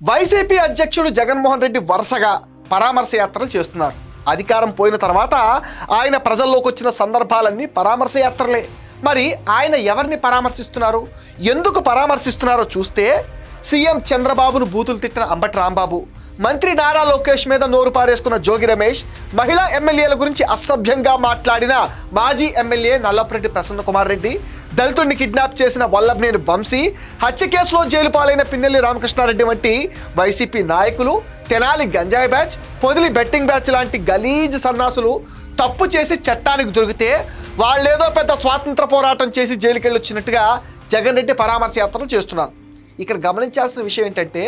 YCP అధ్యక్షుడు జగన్మోహన్ రెడ్డి వరుసగా పరామర్శ యాత్రలు చేస్తున్నారు. అధికారం పోయిన తర్వాత ఆయన ప్రజల్లోకి వచ్చిన సందర్భాలన్నీ పరామర్శ యాత్రలే. మరి ఆయన ఎవరిని పరామర్శిస్తున్నారు, ఎందుకు పరామర్శిస్తున్నారో చూస్తే సీఎం చంద్రబాబును బూతులు తిట్టిన అంబటి రాంబాబు, మంత్రి నారా లోకేష్ మీద నోరు పారేసుకున్న జోగి రమేష్, మహిళా ఎమ్మెల్యేల గురించి అసభ్యంగా మాట్లాడిన మాజీ ఎమ్మెల్యే నల్లపురెడ్డి ప్రసన్న కుమార్ రెడ్డి, దళితుడిని కిడ్నాప్ చేసిన వల్లభనేని వంశీ, హత్య కేసులో జైలు పాలైన పిన్నెల్లి రామకృష్ణారెడ్డి వంటి వైసీపీ నాయకులు, తెనాలి గంజాయి బ్యాచ్, పొదిలి బెట్టింగ్ బ్యాచ్ లాంటి గలీజ్ సన్నాసులు తప్పు చేసి చట్టానికి దొరికితే వాళ్ళేదో పెద్ద స్వాతంత్ర పోరాటం చేసి జైలుకెళ్ళి వచ్చినట్టుగా జగన్ రెడ్డి పరామర్శ యాత్రలు చేస్తున్నారు. ఇక్కడ గమనించాల్సిన విషయం ఏంటంటే,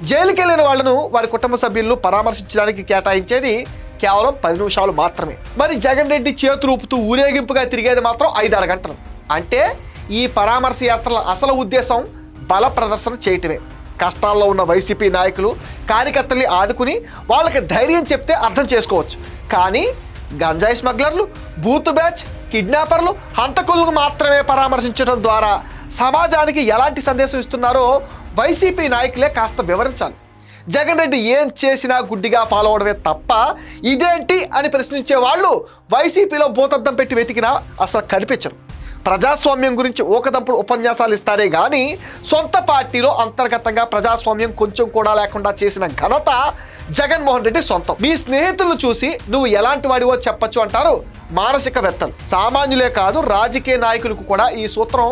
జైలుకి వెళ్ళిన వాళ్లను వారి కుటుంబ సభ్యులను పరామర్శించడానికి కేటాయించేది కేవలం 10 నిమిషాలు మాత్రమే. మరి జగన్ రెడ్డి చేతులు ఊపుతూ ఊరేగింపుగా తిరిగేది మాత్రం 5-6 గంటలు. అంటే ఈ పరామర్శ యాత్రల అసలు ఉద్దేశం బల ప్రదర్శన చేయటమే. కష్టాల్లో ఉన్న వైసీపీ నాయకులు, కార్యకర్తల్ని ఆదుకుని వాళ్ళకి ధైర్యం చెప్తే అర్థం చేసుకోవచ్చు. కానీ గంజాయి స్మగ్లర్లు, బూత్ బ్యాచ్, కిడ్నాపర్లు, హంతకులను మాత్రమే పరామర్శించడం ద్వారా సమాజానికి ఎలాంటి సందేశం ఇస్తున్నారో వైసీపీ నాయకులే కాస్త వివరించాలి. జగన్ రెడ్డి ఏం చేసినా గుడ్డిగా ఫాలో అవడమే తప్ప ఇదేంటి అని ప్రశ్నించే వాళ్ళు వైసీపీలో భూతద్దం పెట్టి వెతికినా అసలు కనిపించరు. ప్రజాస్వామ్యం గురించి ఊకదంపుడు ఉపన్యాసాలు ఇస్తారే కానీ సొంత పార్టీలో అంతర్గతంగా ప్రజాస్వామ్యం కొంచెం కూడా లేకుండా చేసిన ఘనత జగన్మోహన్ రెడ్డి సొంతం. మీ స్నేహితులను చూసి నువ్వు ఎలాంటి వాడివో చెప్పచ్చు అంటారు మానసికవేత్తలు. సామాన్యులే కాదు, రాజకీయ నాయకులకు కూడా ఈ సూత్రం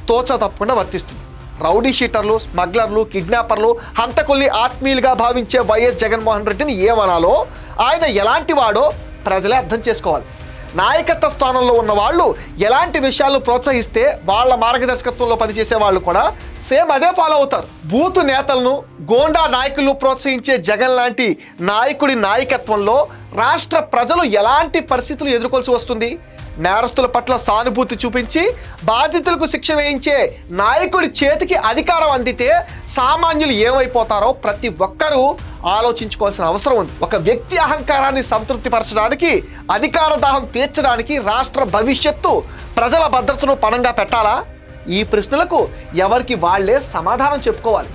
తోచ తప్పకుండా వర్తిస్తుంది. రౌడీ షీటర్లు, స్మగ్లర్లు, కిడ్నాపర్లు, హంతకుల్ని ఆత్మీయులుగా భావించే వైఎస్ జగన్మోహన్ రెడ్డిని ఏమనాలో, ఆయన ఎలాంటి వాడో ప్రజలే అర్థం చేసుకోవాలి. నాయకత్వ స్థానంలో ఉన్న వాళ్ళు ఎలాంటి విషయాలు ప్రోత్సహిస్తే వాళ్ళ మార్గదర్శకత్వంలో పనిచేసే వాళ్ళు కూడా సేమ్ అదే ఫాలో అవుతారు. బూతు నేతలను, గోండా నాయకులను ప్రోత్సహించే జగన్ లాంటి నాయకుడి నాయకత్వంలో రాష్ట్ర ప్రజలు ఎలాంటి పరిస్థితులు ఎదుర్కోవాల్సి వస్తుంది? నేరస్తుల పట్ల సానుభూతి చూపించి బాధితులకు శిక్ష వేయించే నాయకుడి చేతికి అధికారం అందితే సామాన్యులు ఏమైపోతారో ప్రతి ఒక్కరూ ఆలోచించుకోవాల్సిన అవసరం ఉంది. ఒక వ్యక్తి అహంకారాన్ని సంతృప్తిపరచడానికి, అధికార దాహం తీర్చడానికి రాష్ట్ర భవిష్యత్తు, ప్రజల భద్రతను పణంగా పెట్టాలా? ఈ ప్రశ్నలకు ఎవరికి వాళ్లే సమాధానం చెప్పుకోవాలి.